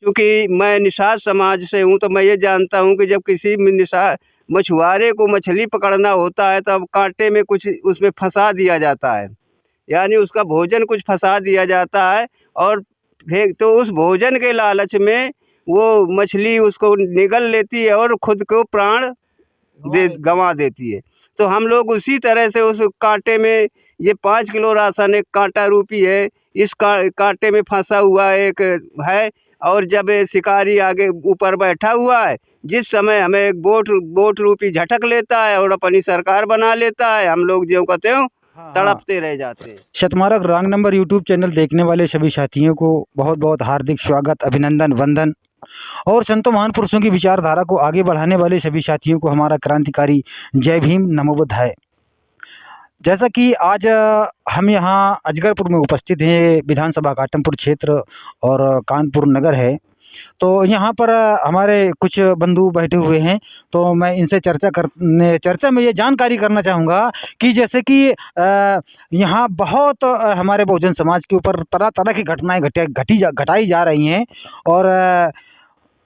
क्योंकि मैं निषाद समाज से हूँ, तो मैं ये जानता हूँ कि जब किसी मछुआरे को मछली पकड़ना होता है तब कांटे में कुछ उसमें फंसा दिया जाता है, यानी उसका भोजन कुछ फंसा दिया जाता है और फिर तो उस भोजन के लालच में वो मछली उसको निगल लेती है और खुद को प्राण गंवा देती है। तो हम लोग उसी तरह से उस कांटे में, ये 5 किलो राशन एक कांटा रूपी है, इस कांटे में फंसा हुआ एक है। और जब शिकारी आगे ऊपर बैठा हुआ है, जिस समय हमें एक बोट रूपी झटक लेता है और अपनी सरकार बना लेता है, हम लोग ज्यों का त्यों तड़पते रह जाते हैं। शतमारक रॉन्ग नंबर यूट्यूब चैनल देखने वाले सभी साथियों को बहुत बहुत हार्दिक स्वागत, अभिनंदन, वंदन। और संतों महान पुरुषों की विचारधारा को आगे बढ़ाने वाले सभी साथियों को हमारा क्रांतिकारी जय भीम, नमो बुद्धाय। जैसा कि आज हम यहाँ अजगरपुर में उपस्थित हैं, विधानसभा घाटमपुर क्षेत्र और कानपुर नगर है। तो यहाँ पर हमारे कुछ बंधु बैठे हुए हैं, तो मैं इनसे चर्चा में ये जानकारी करना चाहूँगा कि जैसे कि यहाँ बहुत हमारे बहुजन समाज के ऊपर तरह तरह की घटनाएं घटाई जा रही हैं और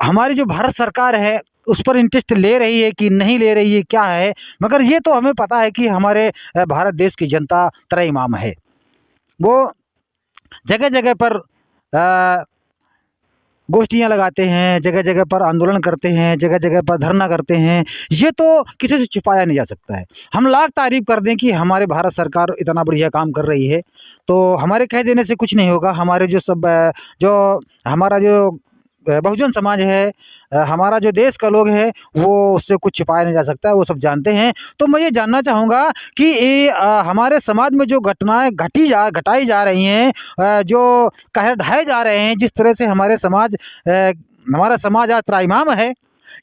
हमारी जो भारत सरकार है उस पर इंटरेस्ट ले रही है कि नहीं ले रही है, क्या है, मगर ये तो हमें पता है कि हमारे भारत देश की जनता त्रयीमाम है। वो जगह जगह पर गोष्ठियाँ लगाते हैं, जगह जगह पर आंदोलन करते हैं, जगह जगह पर धरना करते हैं। ये तो किसी से छुपाया नहीं जा सकता है। हम लाख तारीफ कर दें कि हमारे भारत सरकार इतना बढ़िया काम कर रही है, तो हमारे कह देने से कुछ नहीं होगा। हमारे जो हमारा जो बहुजन समाज है, हमारा जो देश का लोग है, वो उससे कुछ छिपाया नहीं जा सकता है, वो सब जानते हैं। तो मैं ये जानना चाहूँगा कि ये हमारे समाज में जो घटनाएं घटाई जा रही हैं, जो कहर ढाए जा रहे हैं, जिस तरह से हमारा समाज आज त्राहिमाम है,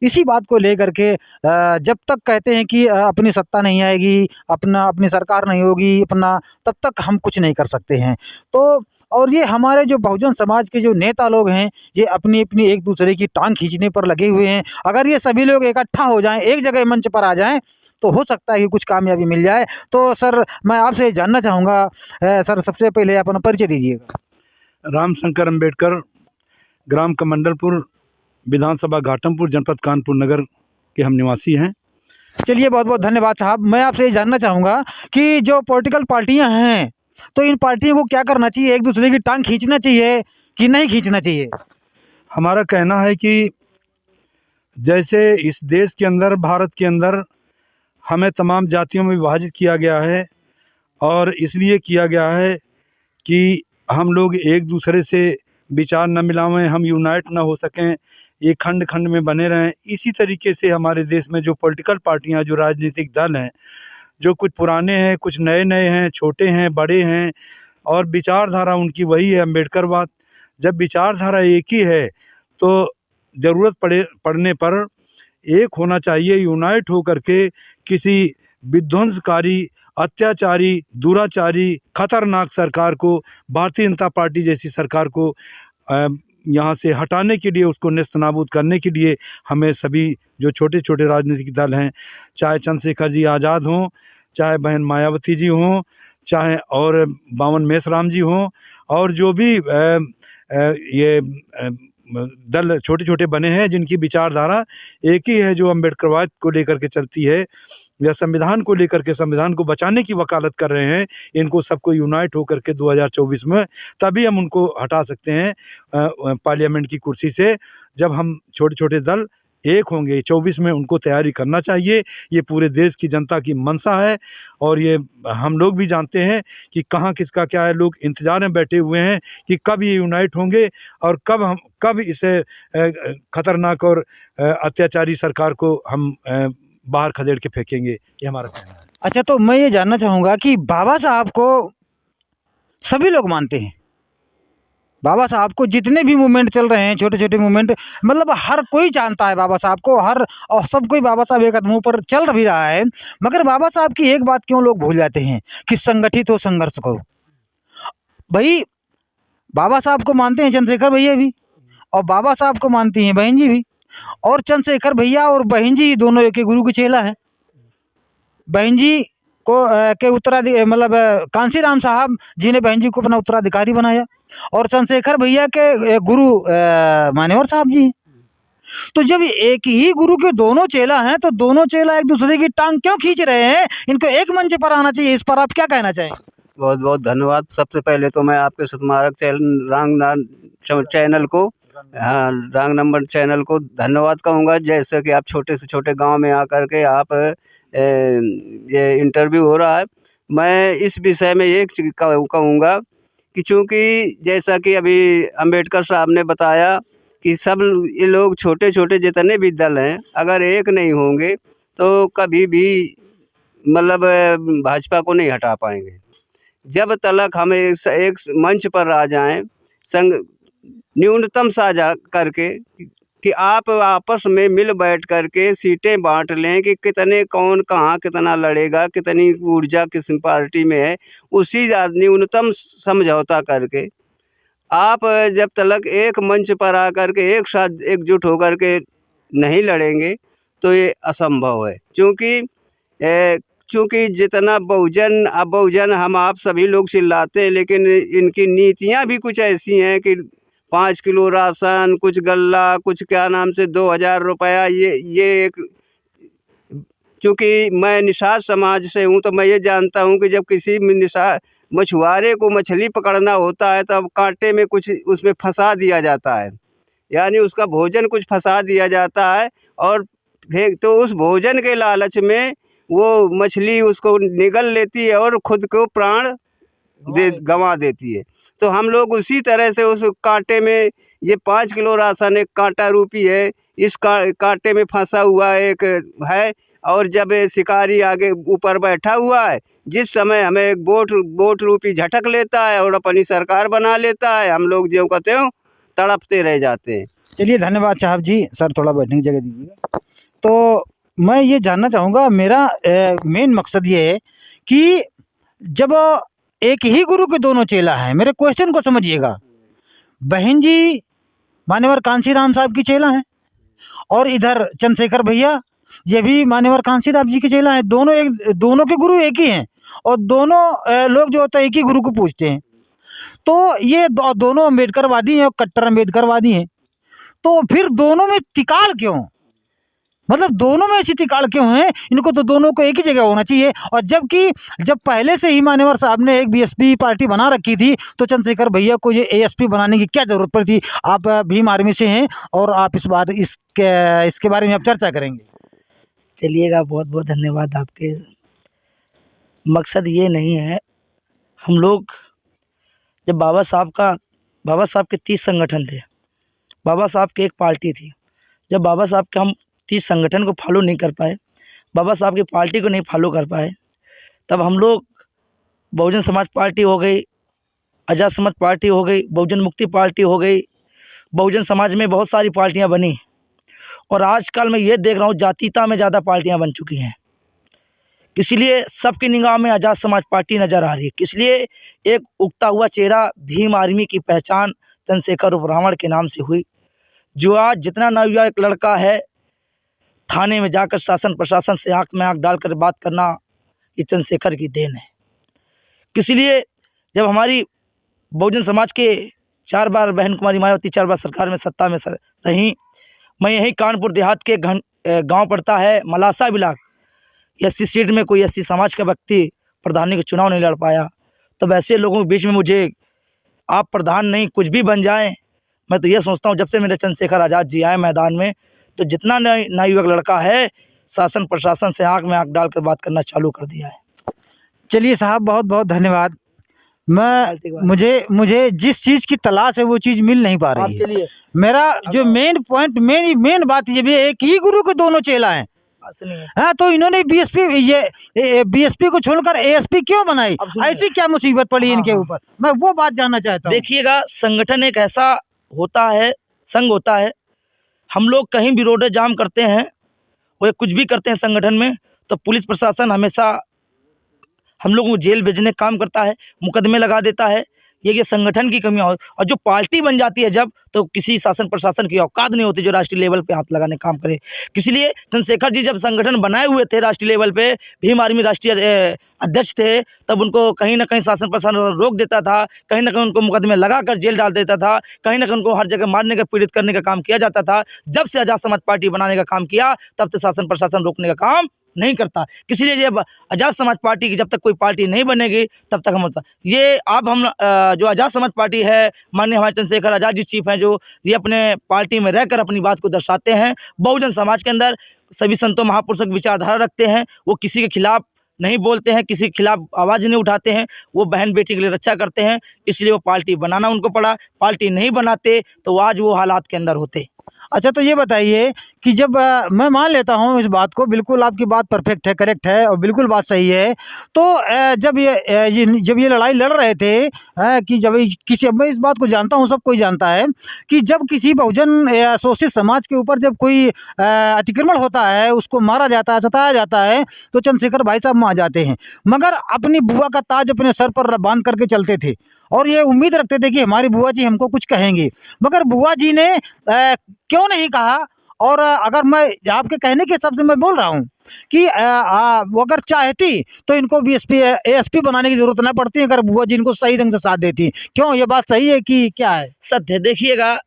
इसी बात को लेकर के जब तक कहते हैं कि अपनी सत्ता नहीं आएगी, अपनी सरकार नहीं होगी, तब तक हम कुछ नहीं कर सकते हैं। तो और ये हमारे जो बहुजन समाज के जो नेता लोग हैं, ये अपनी अपनी एक दूसरे की टांग खींचने पर लगे हुए हैं। अगर ये सभी लोग इकट्ठा हो जाएं, एक जगह मंच पर आ जाएं, तो हो सकता है कि कुछ कामयाबी मिल जाए। तो सर, मैं आपसे जानना चाहूँगा, सर सबसे पहले अपना परिचय दीजिएगा। रामशंकर अंबेडकर, ग्राम कमंडलपुर, विधानसभा घाटमपुर, जनपद कानपुर नगर के हम निवासी हैं। चलिए, बहुत बहुत धन्यवाद साहब। मैं आपसे ये जानना चाहूँगा कि जो पॉलिटिकल पार्टियाँ हैं, तो इन पार्टियों को क्या करना चाहिए? एक दूसरे की टांग खींचना चाहिए कि नहीं खींचना चाहिए? हमारा कहना है कि जैसे इस देश के अंदर, भारत के अंदर हमें तमाम जातियों में विभाजित किया गया है और इसलिए किया गया है कि हम लोग एक दूसरे से विचार न मिलावें, हम यूनाइट ना हो सकें, ये खंड खंड में बने रहें। इसी तरीके से हमारे देश में जो पॉलिटिकल पार्टियां, जो राजनीतिक दल हैं, जो कुछ पुराने हैं, कुछ नए नए हैं, छोटे हैं, बड़े हैं, और विचारधारा उनकी वही है, अम्बेडकरवाद। जब विचारधारा एक ही है तो ज़रूरत पड़ने पर एक होना चाहिए, यूनाइट हो करके किसी विध्वंसकारी, अत्याचारी, दुराचारी, खतरनाक सरकार को, भारतीय जनता पार्टी जैसी सरकार को यहाँ से हटाने के लिए, उसको नेस्तनाबूद करने के लिए हमें सभी जो छोटे छोटे राजनीतिक दल हैं, चाहे चंद्रशेखर जी आज़ाद हों, चाहे बहन मायावती जी हों, चाहे और बावन मेसराम जी हों, और जो भी ये दल छोटे छोटे बने हैं जिनकी विचारधारा एक ही है, जो अम्बेडकरवाद को लेकर के चलती है या संविधान को लेकर के, संविधान को बचाने की वकालत कर रहे हैं, इनको सबको यूनाइट होकर के 2024 में तभी हम उनको हटा सकते हैं पार्लियामेंट की कुर्सी से, जब हम छोटे छोटे दल एक होंगे। 24 में उनको तैयारी करना चाहिए। ये पूरे देश की जनता की मंशा है और ये हम लोग भी जानते हैं कि कहाँ किसका क्या है। लोग इंतज़ार में बैठे हुए हैं कि कब ये यूनाइट होंगे और कब इसे खतरनाक और अत्याचारी सरकार को हम बाहर खदेड़ के फेंकेंगे। ये हमारा कहना है। अच्छा, तो मैं ये जानना चाहूँगा कि बाबा साहब को सभी लोग मानते हैं। बाबा साहब को जितने भी मूवमेंट चल रहे हैं, छोटे छोटे मूवमेंट, मतलब हर कोई जानता है बाबा साहब को, और सब कोई बाबा साहब एक कदमों पर चल भी रहा है। मगर बाबा साहब की एक बात क्यों लोग भूल जाते हैं कि संगठित हो, संघर्ष करो। भाई, बाबा साहब को मानते हैं चंद्रशेखर भैया भी, और बाबा साहब को मानती हैं बहन जी भी, और चंद्रशेखर भैया और बहन जी दोनों एक ही गुरु के चेला हैं। बहन जी के उत्तराधिकारी मतलब कांसीराम साहब जी ने बहन जी को अपना उत्तराधिकारी बनाया और चंद्रशेखर भैया के गुरु मान्यवर साहब जी हैं। तो जब एक ही गुरु के दोनों चेला हैं तो दोनों चेला एक दूसरे की टांग क्यों खींच रहे हैं? इनको एक मंच पर आना चाहिए। इस पर आप क्या कहना चाहेंगे? बहुत बहुत धन्यवाद। सबसे पहले तो मैं आपके सतमारक चैनल को, हाँ, रंग नंबर चैनल को धन्यवाद कहूँगा। जैसे कि आप छोटे से छोटे गांव में आकर के आप ये इंटरव्यू हो रहा है, मैं इस विषय में ये कहूँगा कि चूँकि जैसा कि अभी अंबेडकर साहब ने बताया कि सब ये लोग छोटे छोटे जितने भी दल हैं, अगर एक नहीं होंगे तो कभी भी मतलब भाजपा को नहीं हटा पाएंगे। जब तलक हम एक मंच पर आ जाएं, संग न्यूनतम साझा करके कि आप आपस में मिल बैठ करके सीटें बांट लें कि कितने कौन कहाँ कितना लड़ेगा, कितनी ऊर्जा किस पार्टी में है, उसी न्यूनतम समझौता करके आप जब तलक एक मंच पर आकर के एक साथ एकजुट होकर के नहीं लड़ेंगे तो ये असंभव है। चूँकि जितना बहुजन हम आप सभी लोग चिल्लाते हैं, लेकिन इनकी नीतियां भी कुछ ऐसी हैं कि 5 किलो राशन, कुछ गल्ला, कुछ क्या नाम से 2000 रुपया, ये एक, चूँकि मैं निषाद समाज से हूँ तो मैं ये जानता हूँ कि जब किसी मछुआरे को मछली पकड़ना होता है तब कांटे में कुछ उसमें फंसा दिया जाता है, यानी उसका भोजन कुछ फंसा दिया जाता है और तो उस भोजन के लालच में वो मछली उसको निगल लेती है और खुद को प्राण गंवा देती है। तो हम लोग उसी तरह से उस कांटे में, ये 5 किलो राशन एक कांटा रूपी है, इस कांटे में फंसा हुआ एक है, और जब शिकारी आगे ऊपर बैठा हुआ है, जिस समय हमें एक बोट रूपी झटक लेता है और अपनी सरकार बना लेता है, हम लोग ज्यों का त्यों तड़पते रह जाते हैं। चलिए धन्यवाद साहब जी। सर थोड़ा बैठने की जगह दीजिएगा। तो मैं ये जानना चाहूँगा, मेरा मेन मकसद ये है कि जब एक ही गुरु के दोनों चेला हैं, मेरे क्वेश्चन को समझिएगा, बहन जी मान्यवर कांसीराम साहब की चेला हैं और इधर चंद्रशेखर भैया ये भी मान्यवर कांसीराम जी के चेला हैं। दोनों के गुरु एक ही हैं और दोनों लोग जो होता है एक ही गुरु को पूजते हैं। तो ये दोनों अम्बेडकरवादी हैं और कट्टर अम्बेडकरवादी हैं। तो फिर दोनों में तिकाल क्यों? मतलब दोनों में ऐसी तिकाड़ क्यों है? इनको तो दोनों को एक ही जगह होना चाहिए। और जब पहले से ही मान्यवर साहब ने एक बीएसपी पार्टी बना रखी थी तो चंद्रशेखर भैया को ये एएसपी बनाने की क्या जरूरत पड़ी थी? आप भीम आर्मी से हैं और आप इसके बारे में आप चर्चा करेंगे। चलिएगा, बहुत बहुत धन्यवाद आपके। मकसद ये नहीं है, हम लोग जब बाबा साहब के 30 संगठन थे, बाबा साहब की एक पार्टी थी। जब बाबा साहब के हम 30 संगठन को फॉलो नहीं कर पाए, बाबा साहब की पार्टी को नहीं फॉलो कर पाए, तब हम लोग बहुजन समाज पार्टी हो गई, आज़ाद समाज पार्टी हो गई, बहुजन मुक्ति पार्टी हो गई, बहुजन समाज में बहुत सारी पार्टियां बनी। और आजकल मैं ये देख रहा हूँ जातीयता में ज़्यादा पार्टियां बन चुकी हैं। इसलिए सबकी निगाह में आज़ाद समाज पार्टी नज़र आ रही है। इसलिए एक उगता हुआ चेहरा भीम आर्मी की पहचान चंद्रशेखर उर्फ रावण के नाम से हुई, जो आज जितना नौयुवा एक लड़का है थाने में जाकर शासन प्रशासन से आँख में आँख डालकर बात करना, ये चंद्रशेखर की देन है। इसलिए जब हमारी बहुजन समाज के 4 बार बहन कुमारी मायावती 4 बार सरकार में सत्ता में रहीं, मैं यहीं कानपुर देहात के गांव पड़ता है मलासा ब्लॉक, एससी सीट में कोई एससी समाज का व्यक्ति प्रधानी का चुनाव नहीं लड़ पाया। तब ऐसे लोगों के बीच में मुझे आप प्रधान नहीं कुछ भी बन जाएं, मैं तो ये सोचता हूँ जब से मेरे चंद्रशेखर आज़ाद जी आए मैदान में, तो जितना नवयुवक लड़का है शासन प्रशासन से आँख में आँख डालकर बात करना चालू कर दिया है। चलिए साहब, बहुत बहुत धन्यवाद। मुझे जिस चीज़ की तलाश है वो चीज़ मिल नहीं पा रही है। मेरा जो मेन पॉइंट, मेन बात ये भी है, एक ही गुरु के दोनों चेला हैं। हाँ, तो इन्होंने बीएसपी को छोड़कर एएसपी क्यों बनाई? ऐसी क्या मुसीबत पड़ी इनके ऊपर? मैं वो बात जानना चाहता हूँ। देखिएगा, संगठन एक ऐसा होता है, संघ होता है। हम लोग कहीं भी रोड जाम करते हैं, वो कुछ भी करते हैं संगठन में, तो पुलिस प्रशासन हमेशा हम लोगों को जेल भेजने का काम करता है, मुकदमे लगा देता है। ये संगठन की कमियां हो, और जो पार्टी बन जाती है जब, तो किसी शासन प्रशासन की औकात नहीं होती जो राष्ट्रीय लेवल पे हाथ लगाने काम करे। इसलिए चंद्रशेखर जी जब संगठन बनाए हुए थे राष्ट्रीय लेवल पे, भीम आर्मी राष्ट्रीय अध्यक्ष थे, तब उनको कहीं ना कहीं शासन प्रशासन रोक देता था, कहीं ना कहीं उनको मुकदमे लगाकर जेल डाल देता था, कहीं ना कहीं उनको हर जगह मारने का, पीड़ित करने का काम किया जाता था। जब से आज़ाद समाज पार्टी बनाने का काम किया, तब से शासन प्रशासन रोकने का काम नहीं करता। इसलिए जब आज़ाद समाज पार्टी की जब तक कोई पार्टी नहीं बनेगी तब तक हम होता ये अब हम जो आज़ाद समाज पार्टी है, माननीय हमारे चंद्रशेखर आज़ाद जी चीफ हैं, जो ये अपने पार्टी में रहकर अपनी बात को दर्शाते हैं। बहुजन समाज के अंदर सभी संतों महापुरुषों की विचारधारा रखते हैं, वो किसी के खिलाफ नहीं बोलते हैं, किसी के खिलाफ आवाज़ नहीं उठाते हैं, वो बहन बेटी के लिए रक्षा करते हैं। इसलिए वो पार्टी बनाना उनको पड़ा। पार्टी नहीं बनाते तो आज वो हालात के अंदर होते। अच्छा, तो ये बताइए कि जब मैं मान लेता हूँ इस बात को, बिल्कुल आपकी बात परफेक्ट है, करेक्ट है और बिल्कुल बात सही है। तो जब ये लड़ाई लड़ रहे थे, कि जब किसी, मैं इस बात को जानता हूँ, सब कोई जानता है कि जब किसी बहुजन शोषित समाज के ऊपर जब कोई अतिक्रमण होता है, उसको मारा जाता है, सताया जाता है, तो चंद्रशेखर भाई साहब वहाँ जाते हैं, मगर अपनी बुआ का ताज अपने सर पर बांध करके चलते थे और ये उम्मीद रखते थे कि हमारी बुआ जी हमको कुछ कहेंगे। मगर बुआ जी ने क्यों नहीं कहा? और अगर मैं आपके कहने के हिसाब से मैं बोल रहा हूँ कि वो अगर चाहती तो इनको बीएसपी एएसपी बनाने की जरूरत ना पड़ती अगर बुआ जी इनको सही ढंग से साथ देती। क्यों, ये बात सही है कि क्या है? सत्य देखिएगा,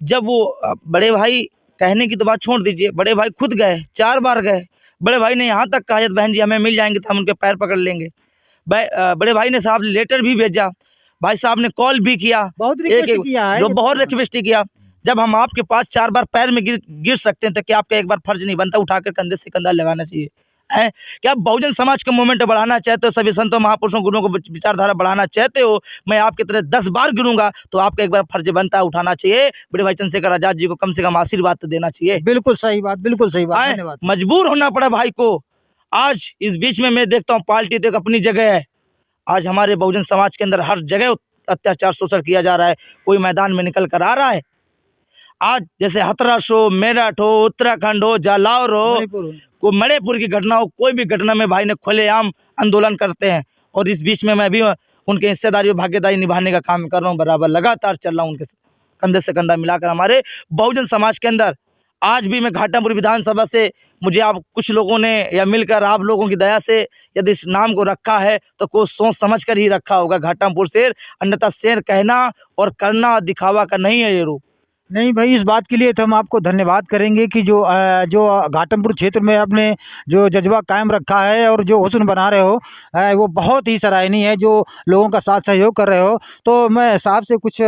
जब वो बड़े भाई, कहने की तो बात छोड़ दीजिए, बड़े भाई खुद गए, 4 बार गए। बड़े भाई ने यहाँ तक कहा बहन जी हमें मिल जाएंगे तो हम उनके पैर पकड़ लेंगे। बड़े भाई ने साहब लेटर भी भेजा, भाई साहब ने कॉल भी किया, बहुत रिक्वेस्ट किया है, बहुत रिक्वेस्ट किया। जब हम आपके पास 4 बार पैर में गिर सकते हैं तो क्या आपका एक बार फर्ज नहीं बनता उठाकर कंधे से कंधा लगाना चाहिए? है क्या बहुजन समाज का मूवमेंट बढ़ाना चाहते हो, सभी संतों महापुरुषों गुरुओं को विचारधारा बढ़ाना चाहते हो, मैं आपकी तरह 10 बार गिरूंगा तो आपका एक बार फर्ज बनता है उठाना चाहिए। बड़े भाई चंद्रशेखर आजाद जी को कम से कम आशीर्वाद तो देना चाहिए। बिल्कुल सही बात, बिल्कुल सही बात, धन्यवाद। मजबूर होना पड़ा भाई को। आज इस बीच में मैं देखता हूँ पार्टी तो अपनी जगह है, आज हमारे बहुजन समाज के अंदर हर जगह अत्याचार शोषण किया जा रहा है। कोई मैदान में निकल कर आ रहा है? आज जैसे हाथरस हो, मेरठ हो, उत्तराखंड हो, जालौर हो, कोई मणिपुर की घटना हो, कोई भी घटना में भाई ने खुलेआम आंदोलन करते हैं। और इस बीच में मैं भी उनके हिस्सेदारी और भागीदारी निभाने का काम कर रहा हूँ, बराबर लगातार चल रहा हूँ उनके कंधे से कंधा मिलाकर। हमारे बहुजन समाज के अंदर आज भी मैं घाटमपुर विधानसभा से, मुझे आप कुछ लोगों ने या मिलकर आप लोगों की दया से यदि इस नाम को रखा है तो कुछ सोच समझ कर ही रखा होगा, घाटमपुर शेर। अन्यथा शेर कहना और करना दिखावा का नहीं है ये रूप। नहीं भाई, इस बात के लिए तो हम आपको धन्यवाद करेंगे कि जो घाटमपुर क्षेत्र में आपने जो जज्बा कायम रखा है और जो हुस्न बना रहे हो, वो बहुत ही सराहनीय है, जो लोगों का साथ सहयोग कर रहे हो। तो मैं साहब से कुछ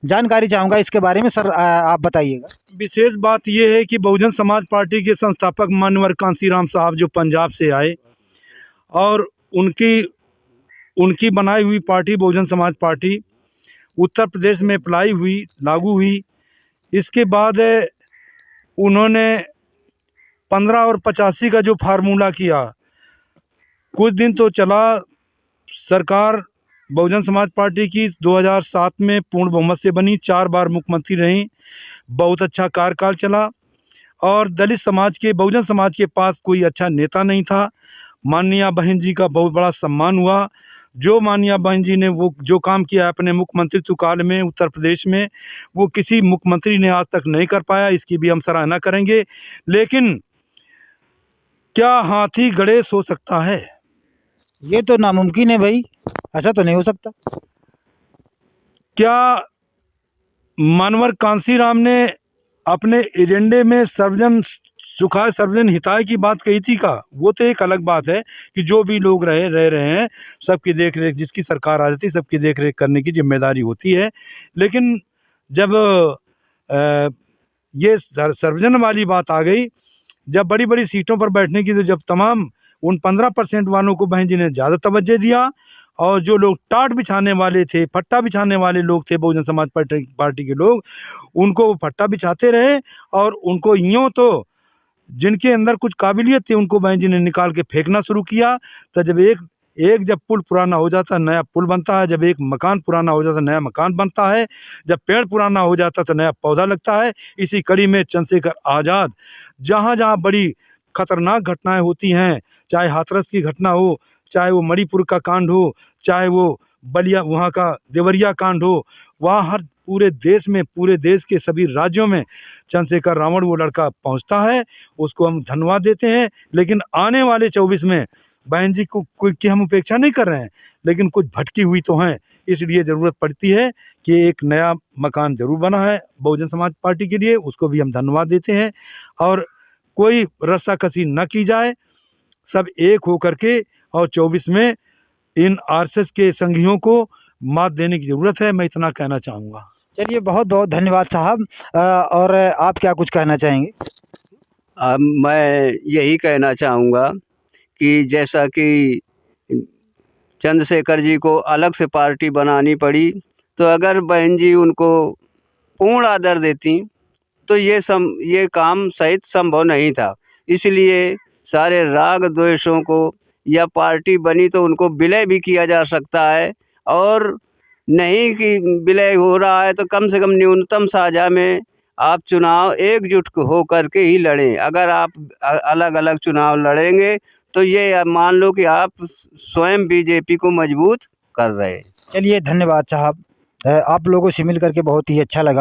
जानकारी चाहूँगा इसके बारे में। सर, आप बताइएगा। विशेष बात यह है कि बहुजन समाज पार्टी के संस्थापक मानवर कांसीराम साहब जो पंजाब से आए और उनकी बनाई हुई पार्टी बहुजन समाज पार्टी उत्तर प्रदेश में अप्लाई हुई, लागू हुई। इसके बाद उन्होंने 15 और 85 का जो फार्मूला किया, कुछ दिन तो चला। सरकार बहुजन समाज पार्टी की 2007 में पूर्ण बहुमत से बनी, 4 बार मुख्यमंत्री रहीं, बहुत अच्छा कार्यकाल चला। और दलित समाज के, बहुजन समाज के पास कोई अच्छा नेता नहीं था। माननीय बहन जी का बहुत बड़ा सम्मान हुआ। जो माननीय बहन जी ने वो जो काम किया अपने मुख्यमंत्रित्व काल में उत्तर प्रदेश में, वो किसी मुख्यमंत्री ने आज तक नहीं कर पाया, इसकी भी हम सराहना करेंगे। लेकिन क्या हाथी गणेश हो सकता है? ये तो नामुमकिन है भाई, ऐसा तो नहीं हो सकता। क्या मानवर कांसीराम ने अपने एजेंडे में सर्वजन सुखाय सर्वजन हिताय की बात कही थी का? वो तो एक अलग बात है कि जो भी लोग रह रहे हैं, सबकी देख रेख, जिसकी सरकार आ जाती है सबकी देख रेख करने की जिम्मेदारी होती है। लेकिन जब ये सर्वजन वाली बात आ गई, जब बड़ी बड़ी सीटों पर बैठने की, तो जब तमाम उन 15% वालों को बहन जी ने ज़्यादा तवज्जो दिया और जो लोग टाट बिछाने वाले थे, फट्टा बिछाने वाले लोग थे बहुजन समाज पार्टी के लोग, उनको फट्टा बिछाते रहे और उनको यूँ तो जिनके अंदर कुछ काबिलियत थी उनको बहन जी ने निकाल के फेंकना शुरू किया। तो जब जब पुल पुराना हो जाता है नया पुल बनता है, जब एक मकान पुराना हो जाता है नया मकान बनता है, जब पेड़ पुराना हो जाता है तो नया पौधा लगता है। इसी कड़ी में चंद्रशेखर आज़ाद जहाँ जहाँ बड़ी खतरनाक घटनाएं होती हैं, चाहे हाथरस की घटना हो, चाहे वो मणिपुर का कांड हो, चाहे वो बलिया वहाँ का देवरिया कांड हो, वहाँ हर पूरे देश में, पूरे देश के सभी राज्यों में चंद्रशेखर रावण वो लड़का पहुँचता है, उसको हम धन्यवाद देते हैं। लेकिन आने वाले 24 में बहन जी को कोई की हम उपेक्षा नहीं कर रहे हैं, लेकिन कुछ भटकी हुई तो हैं, इसलिए ज़रूरत पड़ती है कि एक नया मकान ज़रूर बना है बहुजन समाज पार्टी के लिए, उसको भी हम धन्यवाद देते हैं। और कोई रस्साकसी न की जाए, सब एक हो करके, और 24 में इन आरएसएस के संघियों को मात देने की ज़रूरत है, मैं इतना कहना चाहूँगा। चलिए, बहुत बहुत धन्यवाद साहब। और आप क्या कुछ कहना चाहेंगे? अब मैं यही कहना चाहूँगा कि जैसा कि चंद्रशेखर जी को अलग से पार्टी बनानी पड़ी, तो अगर बहन जी उनको पूर्ण आदर देती तो ये काम शायद संभव नहीं था। इसलिए सारे राग द्वेषों को, या पार्टी बनी तो उनको विलय भी किया जा सकता है, और नहीं कि विलय हो रहा है तो कम से कम न्यूनतम साझा में आप चुनाव एकजुट हो करके ही लड़ें। अगर आप अलग अलग चुनाव लड़ेंगे तो ये मान लो कि आप स्वयं बीजेपी को मजबूत कर रहे हैं। चलिए, धन्यवाद साहब। आप लोगों से मिल करके बहुत ही अच्छा लगा।